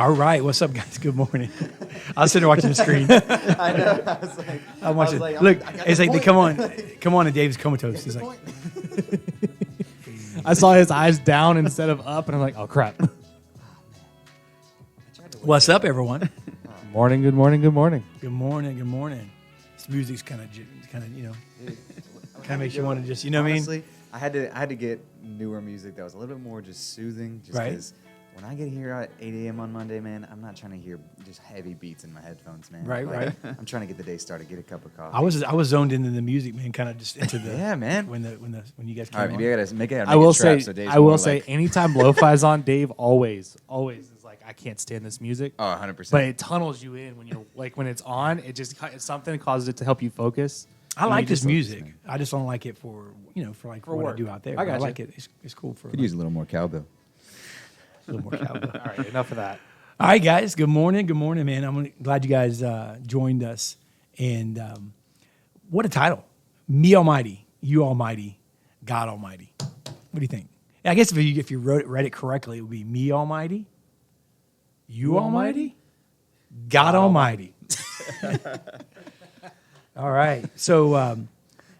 All right, what's up, guys? Good morning. I was sitting there watching the screen. I know. I was like, I'm watching. like, Look, I got it's the like, point. come on, and Dave's comatose. He's like, I saw his eyes down instead of up, and I'm like, oh, crap. what's up, everyone? Morning, good morning, good morning. Good morning, good morning. This music's kind of, you know, kind of makes you want to just, you know what I mean? Honestly, I had to get newer music that was a little bit more just soothing. Just Right. because when I get here at 8 a.m. on Monday, man, I'm not trying to hear just heavy beats in my headphones, man. Right, right. I'm trying to get the day started, get a cup of coffee. I was zoned into the music, man, kind of just into the Yeah, man. when you guys came All right, maybe on. I gotta make it. I will say, so Dave's I will more say, like, anytime lo-fi's on, Dave always is like, I can't stand this music. oh, 100%. But it tunnels you in when you're like when it's on. It just it's something causes it to help you focus. I And like you this just- music. I just don't like it for what work. I do out there. I But gotcha. like it. It's cool for could use a little more cowbell. a little more cowbell. All right, enough of that. All right, guys. Good morning, man. I'm glad you guys joined us. And what a title! Me Almighty, You Almighty, God Almighty. What do you think? I guess if you read it correctly, it would be Me Almighty, You Almighty, God Almighty. All right. So,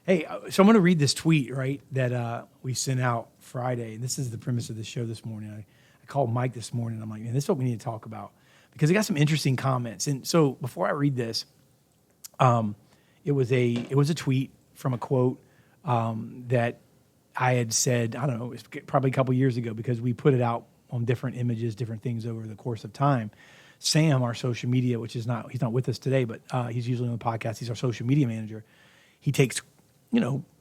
hey, so I'm going to read this tweet, right, that we sent out Friday. And this is the premise of the show this morning. I called Mike this morning. I'm like, man, this is what we need to talk about because I got some interesting comments. And so before I read this, it was a tweet from a quote that I had said, I don't know, it was probably a couple years ago because we put it out on different images, different things over the course of time. Sam, our social media, he's not with us today, but he's usually on the podcast. He's our social media manager. He takes,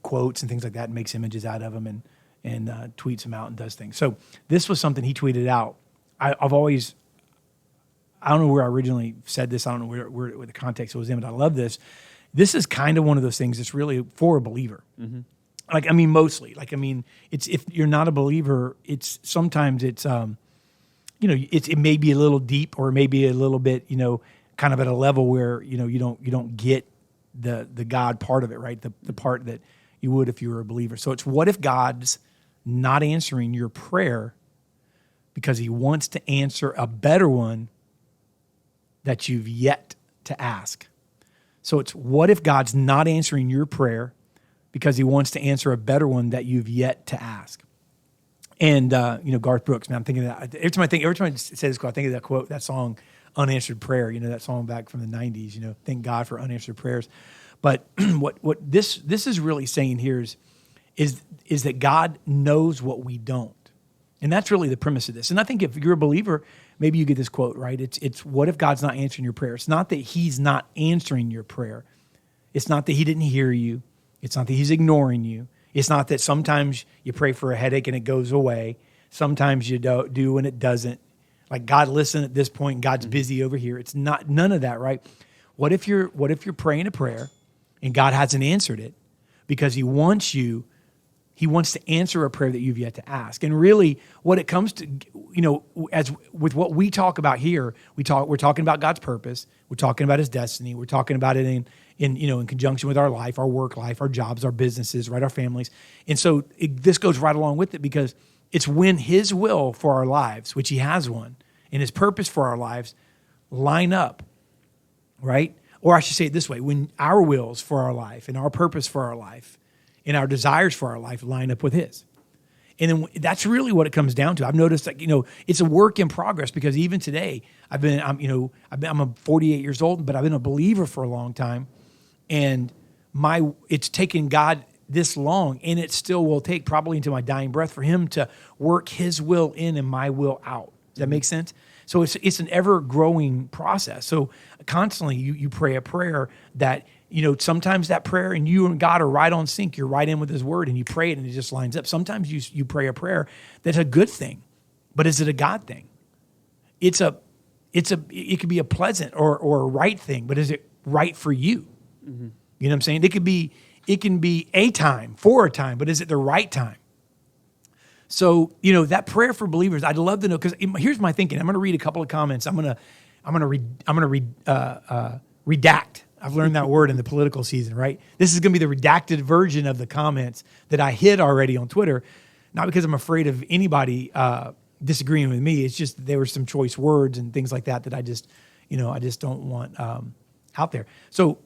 quotes and things like that and makes images out of them and tweets them out and does things. So this was something he tweeted out. I don't know where I originally said this. I don't know where the context was in, but I love this. This is kind of one of those things that's really for a believer. Mm-hmm. Mostly. It's if you're not a believer, sometimes it may be a little deep or maybe a little bit, kind of at a level where, you don't get the God part of it, right? The part that you would if you were a believer. So it's what if God's not answering your prayer because he wants to answer a better one that you've yet to ask. So it's what if God's not answering your prayer because he wants to answer a better one that you've yet to ask. And, Garth Brooks, man, I'm thinking of that. Every time I say this quote, I think of that quote, that song, Unanswered Prayer, that song back from the 90s, thank God for unanswered prayers. But what this is really saying here is that God knows what we don't. And that's really the premise of this. And I think if you're a believer, maybe you get this quote, right? It's what if God's not answering your prayer? It's not that he's not answering your prayer. It's not that he didn't hear you. It's not that he's ignoring you. It's not that sometimes you pray for a headache and it goes away. Sometimes you do and it doesn't. Like God, listen at this point, God's busy over here. It's not none of that, right? What if you're praying a prayer and God hasn't answered it because he wants to answer a prayer that you've yet to ask. And really what it comes to, as with what we talk about here, we're talking about God's purpose. We're talking about his destiny. We're talking about it in conjunction with our life, our work life, our jobs, our businesses, right? Our families. And so this goes right along with it because it's when his will for our lives, which he has one, and his purpose for our lives line up, right? Or I should say it this way, when our wills for our life and our purpose for our life and our desires for our life line up with his. And then that's really what it comes down to. I've noticed that, it's a work in progress because even today, I'm 48 years old, but I've been a believer for a long time. And it's taken God this long, and it still will take probably into my dying breath for him to work his will in and my will out. Does that make sense? So it's an ever-growing process. So constantly you pray a prayer that, sometimes that prayer and you and God are right on sync. You're right in with his word and you pray it and it just lines up. Sometimes you pray a prayer that's a good thing, but is it a God thing? It could be a pleasant or a right thing, but is it right for you? Mm-hmm. You know what I'm saying? It can be a time for a time, but is it the right time? So, that prayer for believers, I'd love to know, because here's my thinking. I'm going to read a couple of comments. I'm going to redact. I've learned that word in the political season, right? This is going to be the redacted version of the comments that I hid already on Twitter, not because I'm afraid of anybody, disagreeing with me. It's just there were some choice words and things like that I just don't want out there. So,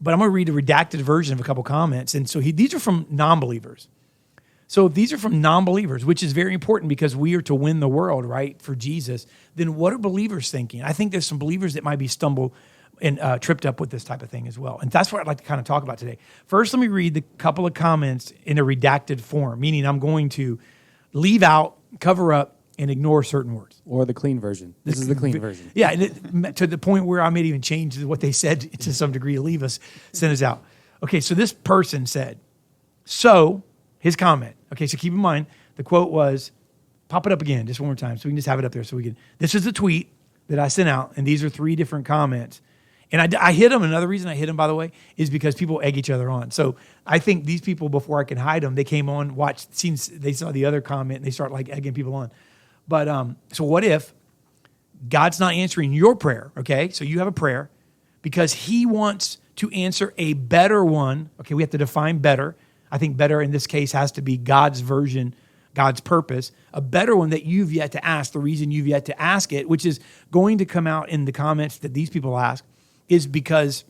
but I'm going to read a redacted version of a couple comments. And so these are from non-believers. So if these are from non-believers, which is very important because we are to win the world, right, for Jesus, then what are believers thinking? I think there's some believers that might be stumbled and tripped up with this type of thing as well. And that's what I'd like to kind of talk about today. First, let me read the couple of comments in a redacted form, meaning I'm going to leave out, cover up, and ignore certain words. Or the clean version. This is the clean version. Yeah, and to the point where I may even change what they said to some degree to leave us, send us out. Okay, so this person said, so his comment. Okay, so keep in mind, the quote was, pop it up again just one more time so we can just have it up there so we can. This is a tweet that I sent out, and these are 3 different comments. And I hit them. Another reason I hit them, by the way, is because people egg each other on. So I think these people, before I can hide them, they came on, watched, they saw the other comment, and they start like egging people on. But so what if God's not answering your prayer, okay? So you have a prayer because he wants to answer a better one. Okay, we have to define better. I think better in this case has to be God's version, God's purpose, a better one that you've yet to ask. The reason you've yet to ask it, which is going to come out in the comments that these people ask, is because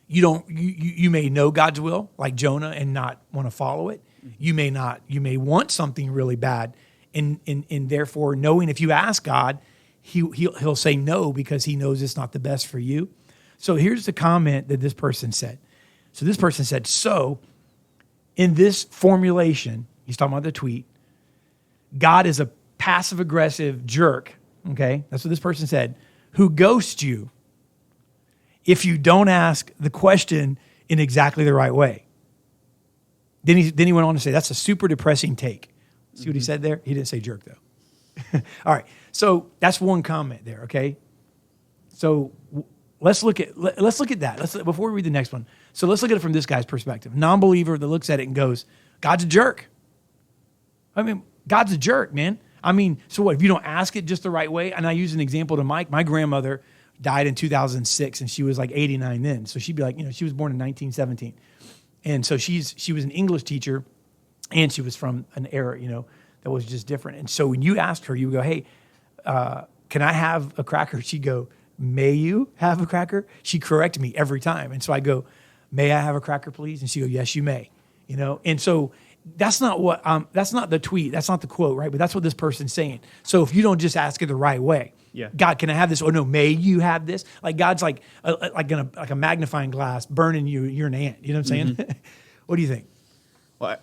you may know God's will, like Jonah, and not want to follow it. You may want something really bad, and therefore knowing if you ask God, he'll say no because he knows it's not the best for you. So here's the comment that this person said. So this person said, so in this formulation, he's talking about the tweet, God is a passive-aggressive jerk, okay? That's what this person said, who ghosts you if you don't ask the question in exactly the right way. Then he went on to say, that's a super depressing take. See what he said there? He didn't say jerk, though. All right, so that's one comment there, okay? So let's look at that. Before we read the next one. So let's look at it from this guy's perspective. Non-believer that looks at it and goes, God's a jerk. I mean, God's a jerk, man. I mean, so what, if you don't ask it just the right way? And I use an example to Mike. My grandmother died in 2006, and she was like 89 then. So she'd be like, she was born in 1917. And so she was an English teacher, and she was from an era, that was just different. And so when you asked her, you would go, hey, can I have a cracker? She'd go, may you have a cracker? She'd correct me every time. And so I go, may I have a cracker, please? And she'd go, yes, you may. And so that's not that's not the tweet. That's not the quote, right? But that's what this person's saying. So if you don't just ask it the right way, God, can I have this? Oh no, may you have this? Like God's like a magnifying glass burning you. You're an ant. You know what I'm saying? What do you think? Well,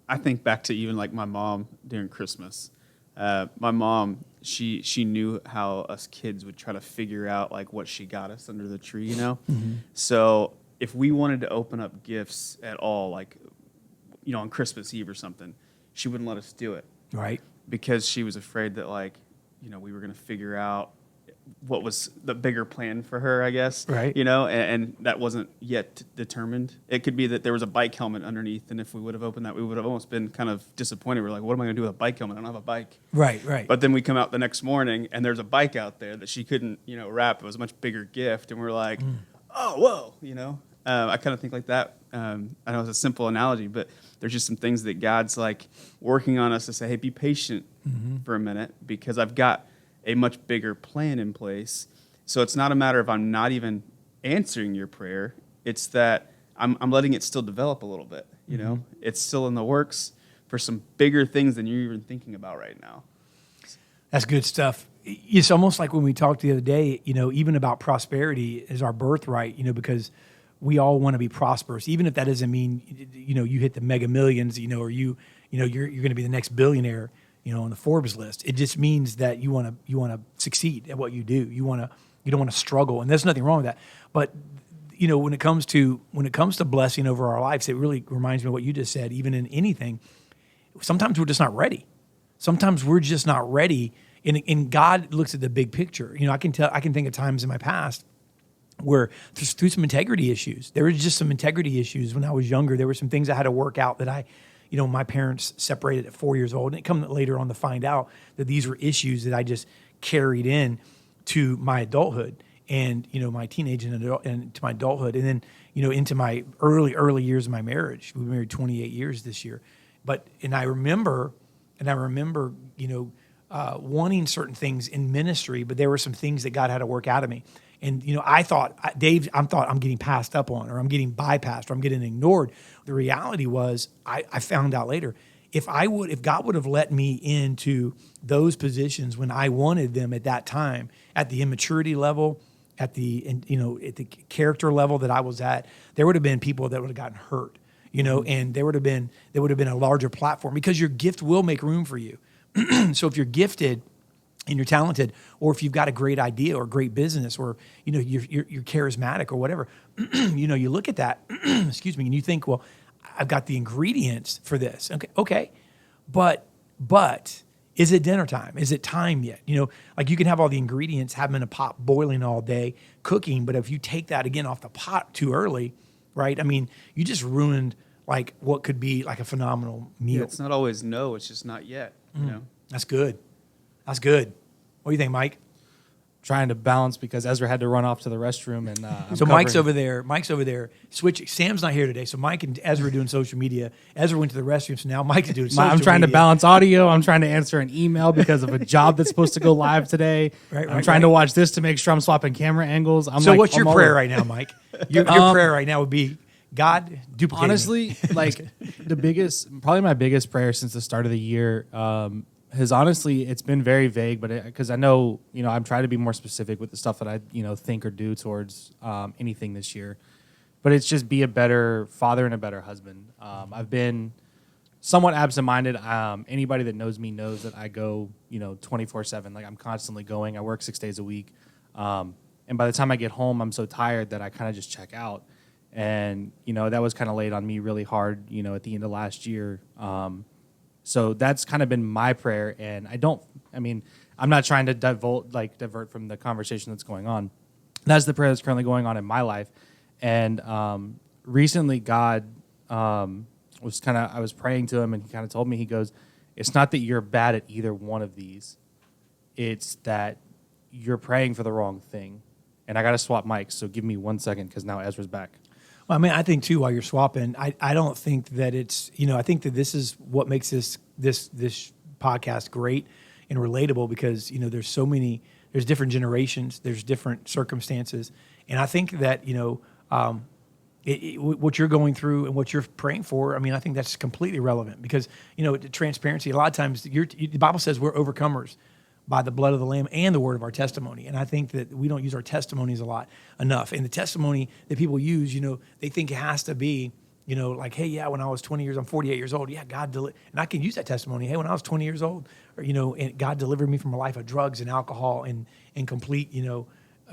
I think back to even like my mom during Christmas. My mom, she knew how us kids would try to figure out like what she got us under the tree, Mm-hmm. So if we wanted to open up gifts at all, like on Christmas Eve or something, she wouldn't let us do it, right? Because she was afraid that like we were going to figure out what was the bigger plan for her, I guess. Right. And that wasn't yet determined. It could be that there was a bike helmet underneath, and if we would have opened that, we would have almost been kind of disappointed. We're like, what am I going to do with a bike helmet? I don't have a bike. Right. But then we come out the next morning, and there's a bike out there that she couldn't, wrap. It was a much bigger gift, and we're like, oh, whoa, I kind of think like that. I know it's a simple analogy, but there's just some things that God's like working on us to say, hey, be patient for a minute, because I've got a much bigger plan in place. So it's not a matter of I'm not even answering your prayer. It's that I'm letting it still develop a little bit. It's still in the works for some bigger things than you're even thinking about right now. That's good stuff. It's almost like when we talked the other day, even about prosperity is our birthright, because we all want to be prosperous, even if that doesn't mean, you hit the mega millions, or you're going to be the next billionaire, on the Forbes list. It just means that you want to succeed at what you do. You don't want to struggle, and there's nothing wrong with that. But when it comes to blessing over our lives, it really reminds me of what you just said. Even in anything, sometimes we're just not ready. Sometimes we're just not ready, and God looks at the big picture. I can think of times in my past where through some integrity issues, there was just some integrity issues when I was younger. There were some things I had to work out that my parents separated at 4 years old, and it come later on to find out that these were issues that I just carried in to my adulthood and, my teenage and to my adulthood, and then, into my early years of my marriage. We were married 28 years this year. And I remember, wanting certain things in ministry, but there were some things that God had to work out of me. And, I thought, Dave, I'm getting passed up on, or I'm getting bypassed, or I'm getting ignored. The reality was, I found out later, if God would have let me into those positions when I wanted them at that time, at the immaturity level, at the character level that I was at, there would have been people that would have gotten hurt, and there would have been a larger platform, because your gift will make room for you. So if you're gifted and you're talented, or if you've got a great idea or great business, or you're charismatic or whatever, you look at that, excuse me, and you think, well, I've got the ingredients for this. Okay, but is it dinner time? Is it time yet? Like you can have all the ingredients, have them in a pot boiling all day, cooking, but if you take that again off the pot too early, right? I mean, you just ruined like what could be like a phenomenal meal. Yeah, it's not always no, it's just not yet. That's good. That's good. What do you think, Mike? Trying to balance because Ezra had to run off to the restroom, and So Mike's over there. Switching. Sam's not here today, so Mike and Ezra are doing social media. Ezra went to the restroom, so now Mike's doing social media. I'm trying to balance audio. I'm trying to answer an email because of a job that's supposed to go live today. I'm trying to watch this to make sure I'm swapping camera angles. So what's your prayer right now, Mike? Your prayer right now would be, God, duplicate. Honestly, like probably my biggest prayer since the start of the year has honestly, it's been very vague, but because I know, I'm trying to be more specific with the stuff that I, think or do towards anything this year. But it's just be a better father and a better husband. I've been somewhat absent-minded. Anybody that knows me knows that I go, 24/7. Like I'm constantly going. I work 6 days a week. And by the time I get home, I'm so tired that I kind of just check out. And, that was kind of laid on me really hard, at the end of last year. So that's kind of been my prayer. And I'm not trying to divert from the conversation that's going on. That's the prayer that's currently going on in my life. And recently God I was praying to him, and he kind of told me, he goes, it's not that you're bad at either one of these. It's that you're praying for the wrong thing. And I got to swap mics, so give me 1 second because now Ezra's back. Well, I mean, I think too, while you're swapping, I don't think that it's, I think that this is what makes this podcast great and relatable, because, there's different generations, there's different circumstances. And I think that, what you're going through and what you're praying for, I think that's completely relevant, because, transparency, a lot of times the Bible says we're overcomers by the blood of the Lamb and the word of our testimony. And I think that we don't use our testimonies enough. And the testimony that people use, they think it has to be, like, hey, yeah, when I was 20 years, I'm 48 years old. Yeah, and I can use that testimony. Hey, when I was 20 years old, or, and God delivered me from a life of drugs and alcohol and complete,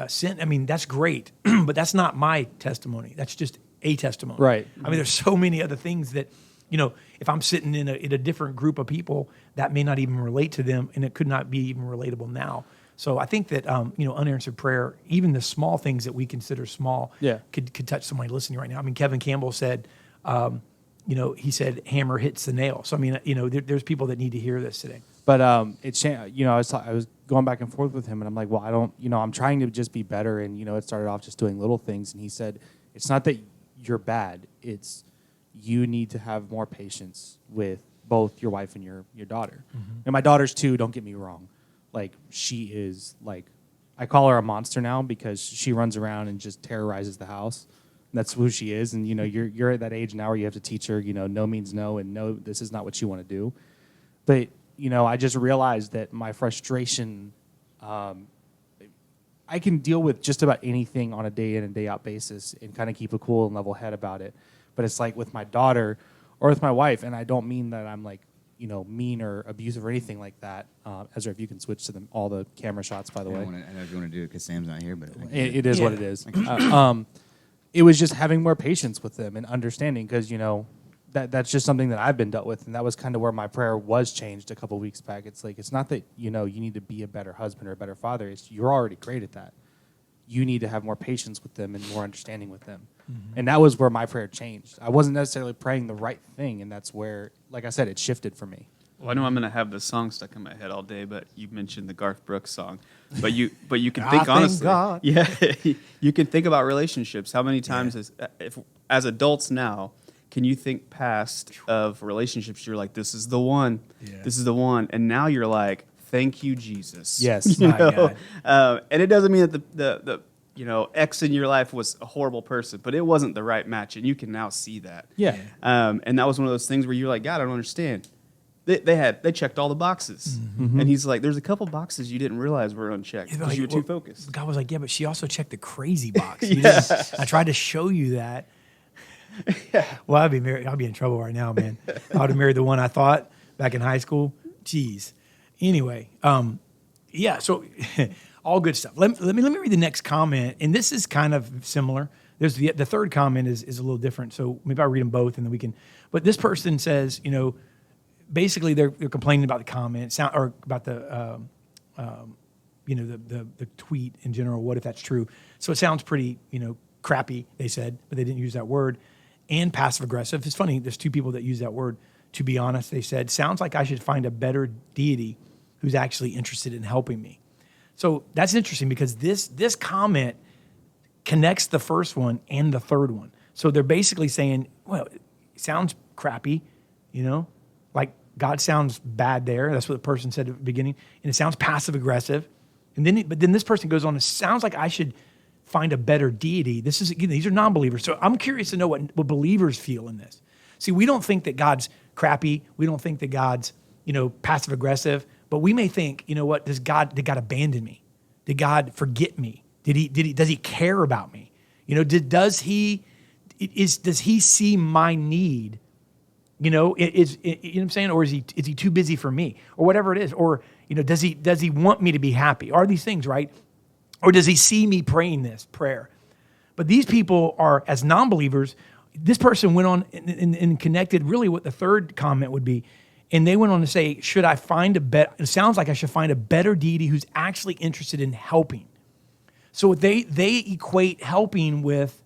sin. That's great, but that's not my testimony. That's just a testimony. Right. There's so many other things that, if I'm sitting in a different group of people, that may not even relate to them, and it could not be even relatable now. So I think that, unanswered prayer, even the small things that we consider small, could touch somebody listening right now. Kevin Campbell said, he said, hammer hits the nail. So, there's people that need to hear this today. But I was going back and forth with him, and I'm like, well, I don't, I'm trying to just be better. And, it started off just doing little things. And he said, it's not that you're bad. It's you need to have more patience with both your wife and your daughter. Mm-hmm. And my daughter's too, don't get me wrong. Like, she is, like, I call her a monster now because she runs around and just terrorizes the house. That's who she is. And, you're at that age now where you have to teach her, no means no, and no, this is not what you want to do. But, I just realized that my frustration, I can deal with just about anything on a day in and day out basis and kind of keep a cool and level head about it. But it's like with my daughter or with my wife, and I don't mean that I'm like, mean or abusive or anything like that. Ezra, if you can switch to all the camera shots, by the way. I don't know if you want to do it because Sam's not here, but it is what it is. It was just having more patience with them and understanding, because, that's just something that I've been dealt with. And that was kind of where my prayer was changed a couple weeks back. It's like, it's not that, you need to be a better husband or a better father. It's you're already great at that. You need to have more patience with them and more understanding with them. Mm-hmm. And that was where my prayer changed. I wasn't necessarily praying the right thing. And that's where, like I said, it shifted for me. Well, I know I'm going to have the song stuck in my head all day, but you mentioned the Garth Brooks song. But you can think honestly. God. Yeah, you can think about relationships. How many times, as adults now, can you think past of relationships? You're like, this is the one. Yeah. This is the one. And now you're like thank you, Jesus. Yes. You My know? God. And it doesn't mean that the ex in your life was a horrible person, but it wasn't the right match, and you can now see that. Yeah. And that was one of those things where you're like, God, I don't understand. They checked all the boxes, and He's like, there's a couple boxes you didn't realize were unchecked because you were too focused. God was like, yeah, but she also checked the crazy box. You didn't- I tried to show you that. Well, I'd be in trouble right now, man. I would have married the one I thought back in high school. Jeez. Anyway, yeah. So all good stuff. Let me read the next comment, and this is kind of similar. There's the third comment is a little different. So maybe I'll read them both, and then we can. But this person says, basically they're complaining about the comment or about the the tweet in general. What if that's true? So it sounds pretty crappy. They said, but they didn't use that word. And passive aggressive. It's funny. There's two people that use that word. To be honest, they said, sounds like I should find a better deity who's actually interested in helping me. So that's interesting because this comment connects the first one and the third one. So they're basically saying, well, it sounds crappy, like God sounds bad there. That's what the person said at the beginning. And it sounds passive aggressive. But then this person goes on, it sounds like I should find a better deity. These are non-believers. So I'm curious to know what believers feel in this. See, we don't think that God's crappy. We don't think that God's, passive aggressive. But we may think, what, did God abandon me? Did God forget me? Does he care about me? Does he see my need? You know what I'm saying? Or is he too busy for me? Or whatever it is. Or, does he want me to be happy? Are these things, right? Or does he see me praying this prayer? But these people are, as non-believers, this person went on and connected really what the third comment would be. And they went on to say, it sounds like I should find a better deity who's actually interested in helping. So they equate helping with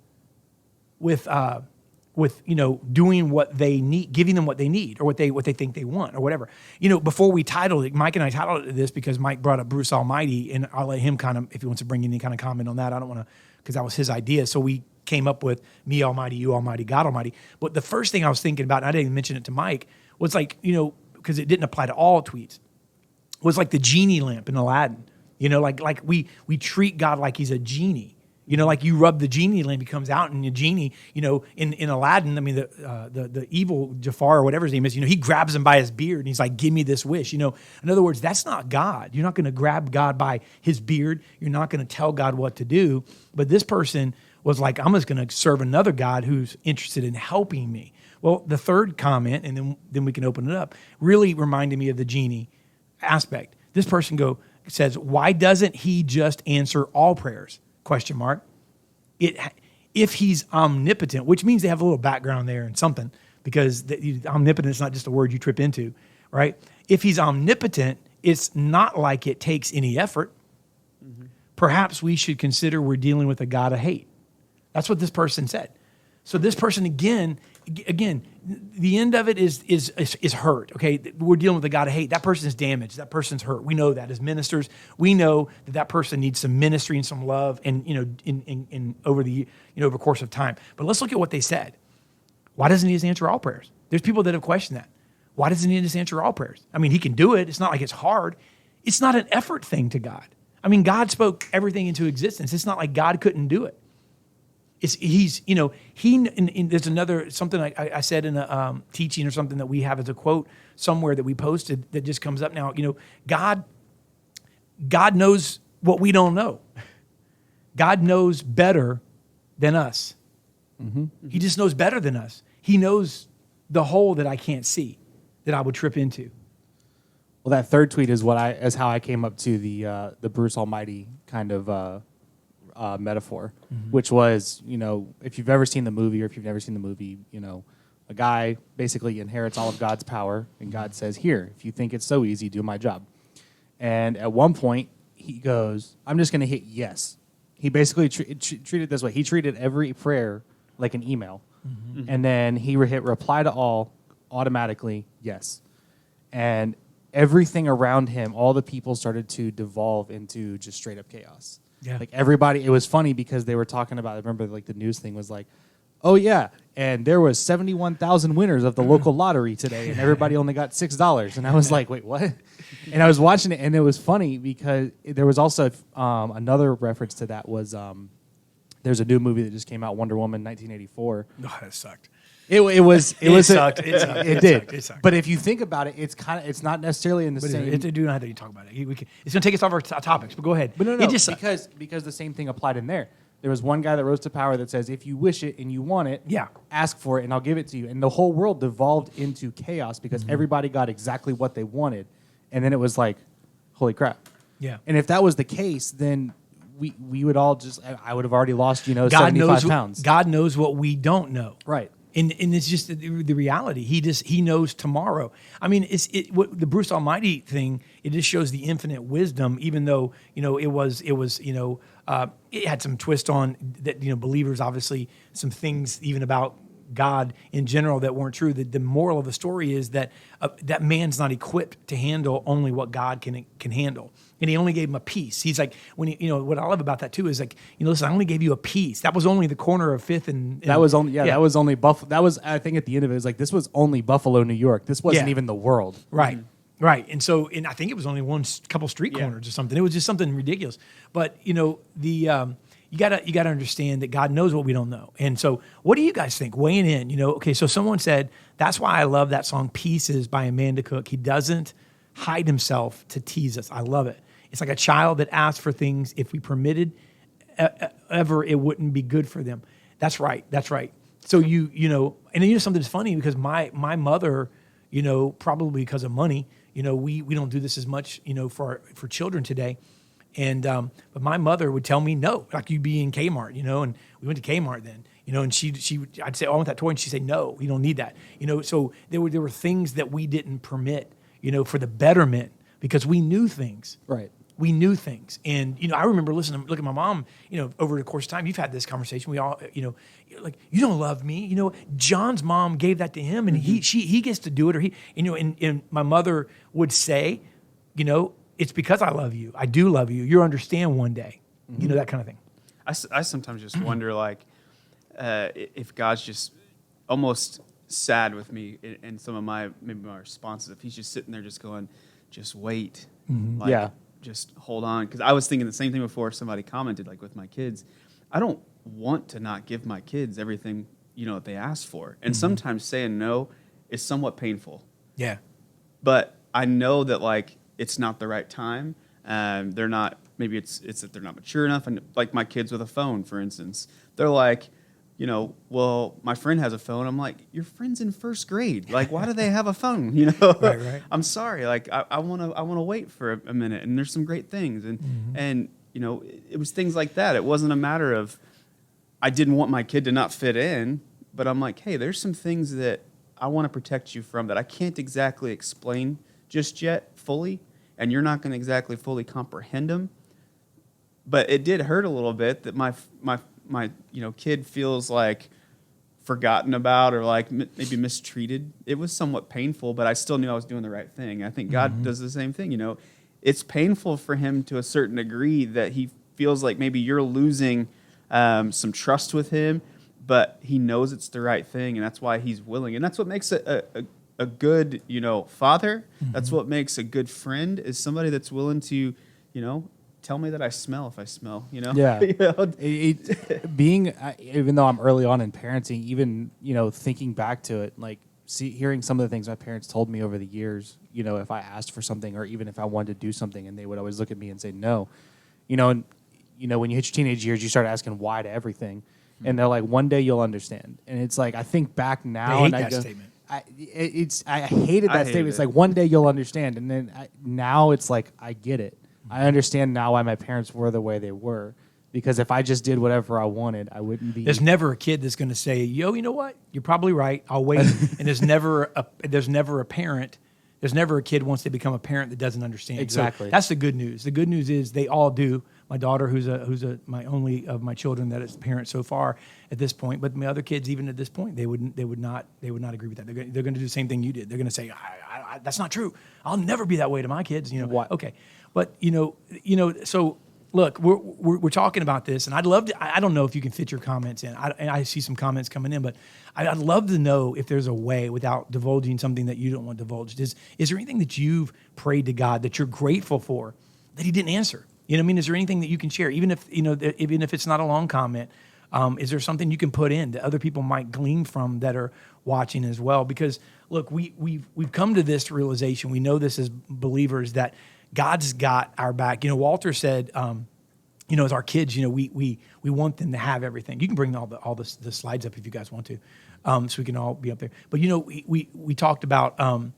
doing what they need, giving them what they need or what they think they want or whatever. Before we titled it, Mike and I titled it this because Mike brought up Bruce Almighty, and I'll let him kind of, if he wants to bring any kind of comment on that. I don't want to, because that was his idea. So we came up with me Almighty, you Almighty, God Almighty. But the first thing I was thinking about, and I didn't even mention it to Mike, was like, because it didn't apply to all tweets, was like the genie lamp in Aladdin. Like we treat God like he's a genie. Like you rub the genie lamp, he comes out, and the genie, in Aladdin, I mean, the evil Jafar or whatever his name is, he grabs him by his beard and he's like, give me this wish. In other words, that's not God. You're not going to grab God by his beard. You're not going to tell God what to do. But this person was like, I'm just going to serve another God who's interested in helping me. Well, the third comment, and then we can open it up, really reminded me of the genie aspect. This person says, why doesn't he just answer all prayers? ? If he's omnipotent, which means they have a little background there and something, because omnipotent is not just a word you trip into, right? If he's omnipotent, it's not like it takes any effort. Mm-hmm. Perhaps we should consider we're dealing with a God of hate. That's what this person said. So this person, again, the end of it is hurt. Okay, we're dealing with a God of hate. That person is damaged. That person's hurt. We know that as ministers. We know that person needs some ministry and some love, and in over the over the course of time. But let's look at what they said. Why doesn't he just answer all prayers? There's people that have questioned that. Why doesn't he just answer all prayers? I mean, he can do it. It's not like it's hard. It's not an effort thing to God. I mean, God spoke everything into existence. It's not like God couldn't do it. There's another, something I said in a teaching or something that we have as a quote somewhere that we posted that just comes up now. God knows what we don't know. God knows better than us. Mm-hmm. He just knows better than us. He knows the hole that I can't see, that I would trip into. Well, that third tweet is how I came up to the Bruce Almighty kind of metaphor, mm-hmm. which was, if you've ever seen the movie or if you've never seen the movie, a guy basically inherits all of God's power, and God says, here, if you think it's so easy, do my job. And at one point, he goes, I'm just going to hit yes. He basically treated it this way. He treated every prayer like an email, mm-hmm. and then he hit reply to all automatically, yes. And everything around him, all the people started to devolve into just straight up chaos. Yeah. Like everybody, it was funny because they were talking about, I remember like the news thing was like, oh yeah, and there was 71,000 winners of the local lottery today, and everybody only got $6. And I was like, wait, what? And I was watching it, and it was funny because there was also another reference to that was there's a new movie that just came out, Wonder Woman 1984. Oh, that sucked. It was sucked. It sucked. It did. It sucked. But if you think about it, it's not necessarily in the But same. do not have to talk about it. It's going to take us off our topics. But go ahead. But no, It just sucked. because the same thing applied in there. There was one guy that rose to power that says, if you wish it and you want it, Yeah. ask for it and I'll give it to you. And the whole world devolved into chaos because everybody got exactly what they wanted. And then it was like, holy crap. Yeah. And if that was the case, then we would all I would have already lost, God 75 knows. pounds. God knows what we don't know. Right. And it's just the reality. He knows tomorrow. I mean, what the Bruce Almighty thing. It just shows the infinite wisdom. Even though it had some twist on that. Believers obviously some things even about God in general that weren't true. The moral of the story is that that man's not equipped to handle only what God can handle. And he only gave him a piece. He's like, what I love about that too is like, listen, I only gave you a piece. That was only the corner of Fifth and That was only that was only Buffalo. That was, I think, at the end of it was like, this was only Buffalo, New York. This wasn't Yeah. even the world. Right. Right. And I think it was only couple street corners or something. It was just something ridiculous. But you gotta understand that God knows what we don't know. And so what do you guys think? Weighing in, okay, so someone said, that's why I love that song Pieces by Amanda Cook. He doesn't hide himself to tease us. I love it. It's like a child that asks for things. If we permitted ever, it wouldn't be good for them. That's right. That's right. So and something that's funny because my mother, probably because of money, we don't do this as much, for children today. And but my mother would tell me no, like you'd be in Kmart, and we went to Kmart then, and I'd say, oh, I want that toy, and she'd say, no, you don't need that, So there were things that we didn't permit, for the betterment because we knew things, Right. We knew things, and I remember look at my mom, over the course of time. You've had this conversation. We all, like you don't love me, John's mom gave that to him, and he gets to do it, or and my mother would say, it's because I love you. I do love you. You'll understand one day, that kind of thing. I sometimes just wonder, like, if God's just almost sad with me in some of my responses. If he's just sitting there just going, just wait. Like, Yeah. Just hold on. Because I was thinking the same thing before somebody commented, like with my kids. I don't want to not give my kids everything, that they ask for. And sometimes saying no is somewhat painful. Yeah. But I know that, like, it's not the right time. They're not, maybe it's that they're not mature enough. And like my kids with a phone, for instance, they're like, well, my friend has a phone. I'm like, your friend's in first grade. Like, why do they have a phone? Right. I'm sorry. Like, I want to wait for a minute. And there's some great things. And it was things like that. It wasn't a matter of, I didn't want my kid to not fit in, but I'm like, hey, there's some things that I want to protect you from that I can't exactly explain just yet fully, and you're not going to exactly fully comprehend them. But it did hurt a little bit that my kid feels like forgotten about or like maybe mistreated. It was somewhat painful, but I still knew I was doing the right thing. I think God does the same thing. It's painful for him to a certain degree that he feels like maybe you're losing some trust with him, but he knows it's the right thing, and that's why he's willing. And that's what makes a good, father. That's what makes a good friend, is somebody that's willing to, tell me that I smell if I smell, Yeah. Even though I'm early on in parenting, even, thinking back to it, like hearing some of the things my parents told me over the years, if I asked for something or even if I wanted to do something, and they would always look at me and say no, and, when you hit your teenage years, you start asking why to everything. And they're like, one day you'll understand. And it's like, I think back now, They hate and I that go, statement. I hated that statement. It's it. like, one day you'll understand. And then now it's like, I get it. I understand now why my parents were the way they were. Because if I just did whatever I wanted, I wouldn't be. There's never a kid that's going to say, yo, you know what? You're probably right. I'll wait. And there's never a parent. There's never a kid once they become a parent that doesn't understand. Exactly. So that's the good news. The good news is they all do. My daughter, who's my only of my children that is a parent so far at this point, but my other kids, even at this point, they would not agree with that. They're going to do the same thing you did. They're going to say, that's not true. I'll never be that way to my kids. What? Okay, but so look, we're talking about this, and I'd love to. I don't know if you can fit your comments in. And I see some comments coming in, but I'd love to know if there's a way without divulging something that you don't want divulged. Is there anything that you've prayed to God that you're grateful for that He didn't answer? You know what I mean? Is there anything that you can share, even if it's not a long comment? Is there something you can put in that other people might glean from that are watching as well? Because look, we've come to this realization. We know this as believers that God's got our back. You know, Walter said, as our kids, we want them to have everything. You can bring all the slides up if you guys want to, so we can all be up there. But we talked about.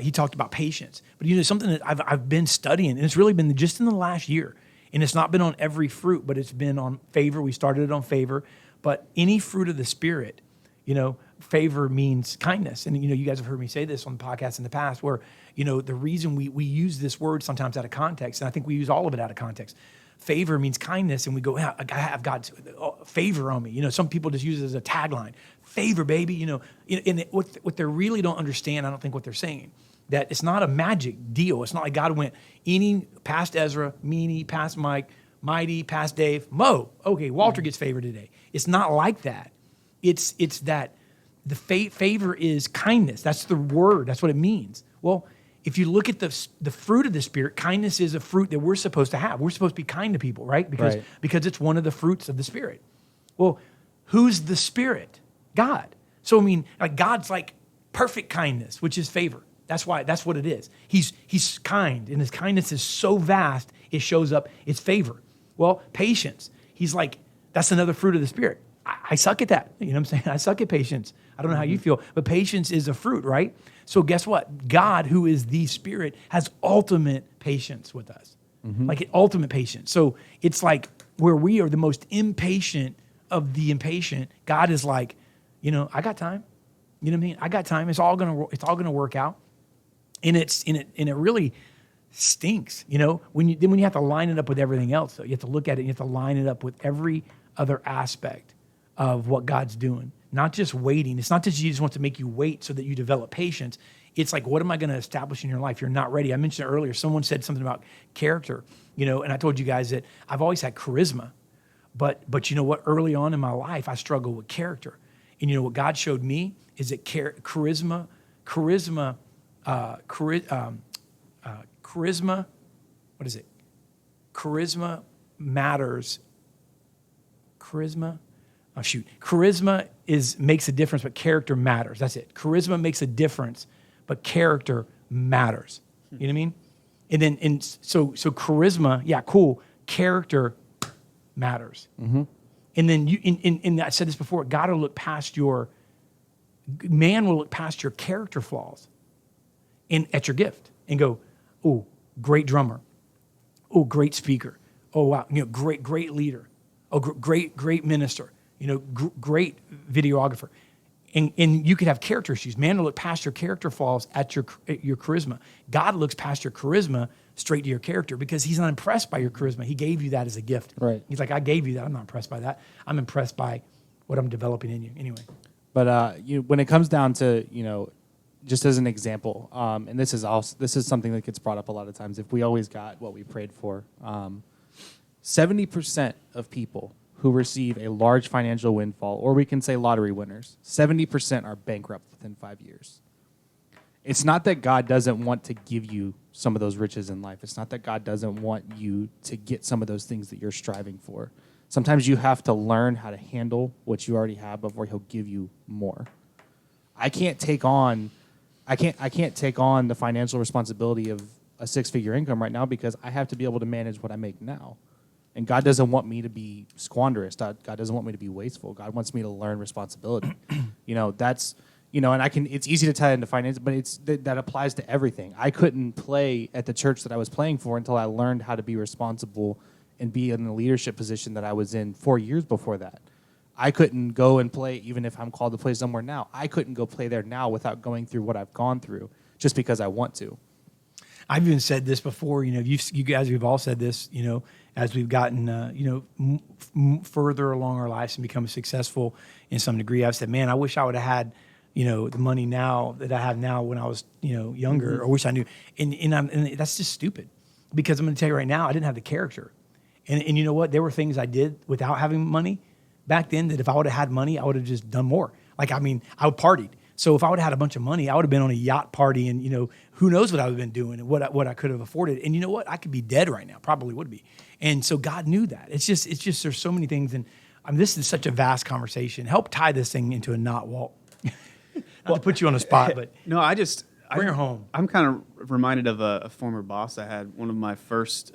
He talked about patience, but something that I've been studying, and it's really been just in the last year, and it's not been on every fruit, but it's been on favor. We started it on favor, but any fruit of the Spirit, favor means kindness, and you guys have heard me say this on the podcast in the past, where the reason we use this word sometimes out of context, and I think we use all of it out of context. Favor means kindness, and we go, I have God's favor on me. Some people just use it as a tagline. Favor, baby. And what they really don't understand, I don't think what they're saying, that it's not a magic deal. It's not like God went, Eni, past Ezra, Meanie, past Mike, Mighty, past Dave, Mo. Okay, Walter gets favor today. It's not like that. It's that the favor is kindness. That's the word. That's what it means. Well, if you look at the fruit of the Spirit, kindness is a fruit that we're supposed to have. We're supposed to be kind to people, right? Because it's one of the fruits of the Spirit. Well, who's the Spirit? God. So, God's like perfect kindness, which is favor. That's what it is. He's kind, and his kindness is so vast, it shows up, it's favor. Well, patience. He's like, that's another fruit of the Spirit. I suck at that. You know what I'm saying? I suck at patience. I don't know how you feel, but patience is a fruit, right? So guess what? God, who is the Spirit, has ultimate patience with us. Like ultimate patience. So it's like where we are the most impatient of the impatient, God is like, I got time. You know what I mean? I got time. It's all gonna work out. And it really stinks, when you have to line it up with everything else. So you have to look at it and you have to line it up with every other aspect of what God's doing. Not just waiting. It's not that Jesus wants to make you wait so that you develop patience. It's like, what am I going to establish in your life? You're not ready. I mentioned earlier, someone said something about character, and I told you guys that I've always had charisma, but you know what? Early on in my life, I struggled with character. And what God showed me is that charisma, what is it? Charisma matters. Charisma makes a difference, but character matters. That's it. Charisma makes a difference, but character matters. You know what I mean? And so charisma, yeah, cool. Character matters. And then and I said this before, man will look past your character flaws at your gift and go, oh, great drummer. Oh, great speaker. Oh, wow. Great leader. Oh, great minister. Great videographer. And you could have character issues. Man will look past your character flaws at your charisma. God looks past your charisma straight to your character because he's not impressed by your charisma. He gave you that as a gift. Right. He's like, I gave you that. I'm not impressed by that. I'm impressed by what I'm developing in you. Anyway. But when it comes down to, just as an example, and this is something that gets brought up a lot of times. If we always got what we prayed for, 70% of people who receive a large financial windfall, or we can say lottery winners, 70% are bankrupt within 5 years. It's not that God doesn't want to give you some of those riches in life. It's not that God doesn't want you to get some of those things that you're striving for. Sometimes you have to learn how to handle what you already have before he'll give you more. I can't take on the financial responsibility of a six-figure income right now because I have to be able to manage what I make now. And God doesn't want me to be squanderous. God doesn't want me to be wasteful. God wants me to learn responsibility. It's easy to tie into finance, but that applies to everything. I couldn't play at the church that I was playing for until I learned how to be responsible and be in the leadership position that I was in 4 years before that. I couldn't go and play, even if I'm called to play somewhere now. I couldn't go play there now without going through what I've gone through just because I want to. I've even said this before, you guys, we've all said this, as we've gotten, further along our lives and become successful in some degree. I've said, man, I wish I would have had, the money now that I have now when I was, younger, or wish I knew. And that's just stupid because I'm going to tell you right now, I didn't have the character. And you know what? There were things I did without having money back then that if I would have had money, I would have just done more. Like, I mean, I partied. So if I would have had a bunch of money, I would have been on a yacht party and, who knows what I would have been doing and what I could have afforded. And you know what? I could be dead right now, probably would be. And so God knew that. It's just there's so many things. And I mean, this is such a vast conversation. Help tie this thing into a knot, Walt. Not to put you on the spot, but No, bring her home. I'm kind of reminded of a former boss I had, one of my first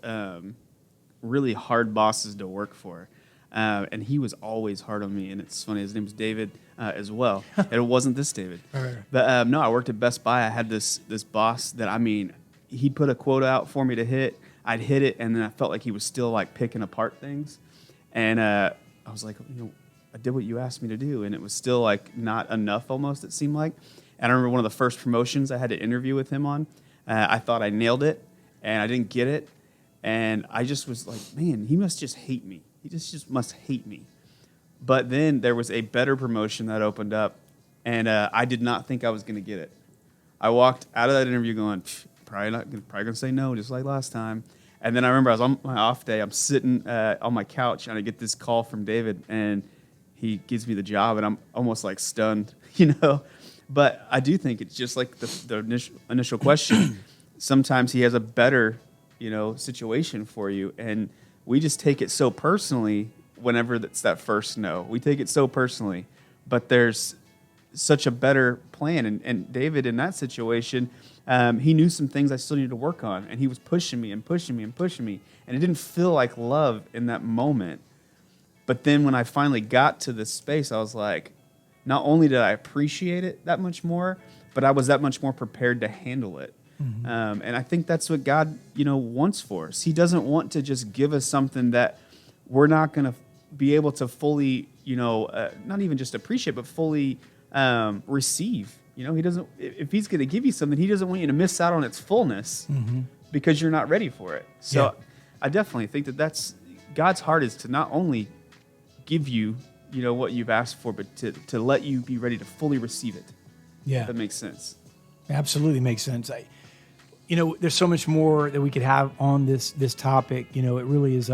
really hard bosses to work for. And he was always hard on me. And it's funny, his name was David as well. And it wasn't this David. Right. But no, I worked at Best Buy. I had this boss that, I mean, he'd put a quota out for me to hit. I'd hit it, and then I felt like he was still like picking apart things. And I was like, I did what you asked me to do. And it was still like not enough almost, it seemed like. And I remember one of the first promotions I had to interview with him on. I thought I nailed it, and I didn't get it. And I just was like, man, he must just hate me. He just must hate me. But then there was a better promotion that opened up, and I did not think I was going to get it. I walked out of that interview going, probably going to say no, just like last time. And then I remember I was on my off day. I'm sitting on my couch, and I get this call from David, and he gives me the job, and I'm almost like stunned, But I do think it's just like the initial question. Sometimes he has a better, situation for you, and we just take it so personally whenever it's that first no. We take it so personally, but there's such a better plan. And David, in that situation, he knew some things I still needed to work on, and he was pushing me and pushing me and pushing me, and it didn't feel like love in that moment. But then when I finally got to this space, I was like, not only did I appreciate it that much more, but I was that much more prepared to handle it. Mm-hmm. And I think that's what God, wants for us. He doesn't want to just give us something that we're not going to be able to fully, not even just appreciate, but fully receive. He doesn't. If He's going to give you something, He doesn't want you to miss out on its fullness because you're not ready for it. So I definitely think that's God's heart is to not only give you, what you've asked for, but to let you be ready to fully receive it. Yeah, if that makes sense. Absolutely makes sense. There's so much more that we could have on this topic. It really is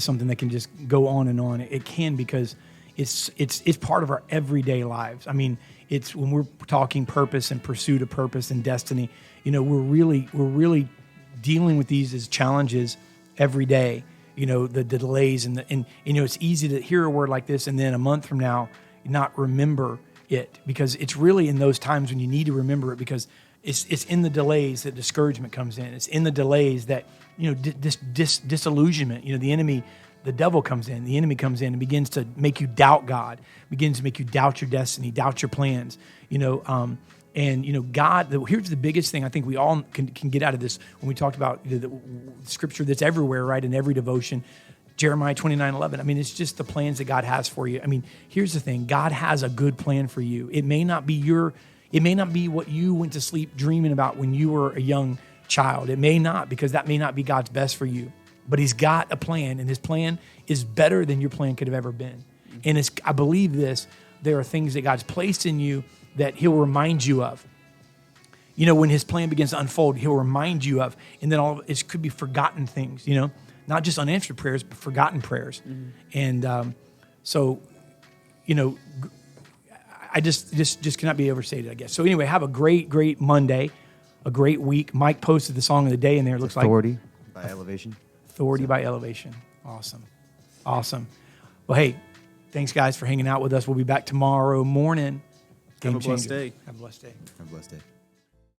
something that can just go on and on. It can, because it's part of our everyday lives. I mean, it's when we're talking purpose and pursuit of purpose and destiny. We're really dealing with these as challenges every day. The delays and it's easy to hear a word like this and then a month from now not remember it, because it's really in those times when you need to remember it, because it's in the delays that discouragement comes in. It's in the delays that disillusionment. The enemy, the devil comes in. The enemy comes in and begins to make you doubt God, begins to make you doubt your destiny, doubt your plans. God. Here's the biggest thing I think we all can get out of this when we talked about the scripture that's everywhere, right, in every devotion. Jeremiah 29:11. I mean, it's just the plans that God has for you. I mean, here's the thing: God has a good plan for you. It may not be what you went to sleep dreaming about when you were a young child. It may not, because that may not be God's best for you. But He's got a plan, and His plan is better than your plan could have ever been. And I believe this: there are things that God's placed in you that He'll remind you of. When His plan begins to unfold, He'll remind you of, and then it could be forgotten things. Not just unanswered prayers, but forgotten prayers. Mm-hmm. And I just cannot be overstated, I guess. So anyway, have a great Monday, a great week. Mike posted the song of the day in there. It looks Authority by Elevation. Authority by Elevation. Awesome. Well, hey, thanks guys for hanging out with us. We'll be back tomorrow morning. Have a blessed day. Have a blessed day. Have a blessed day.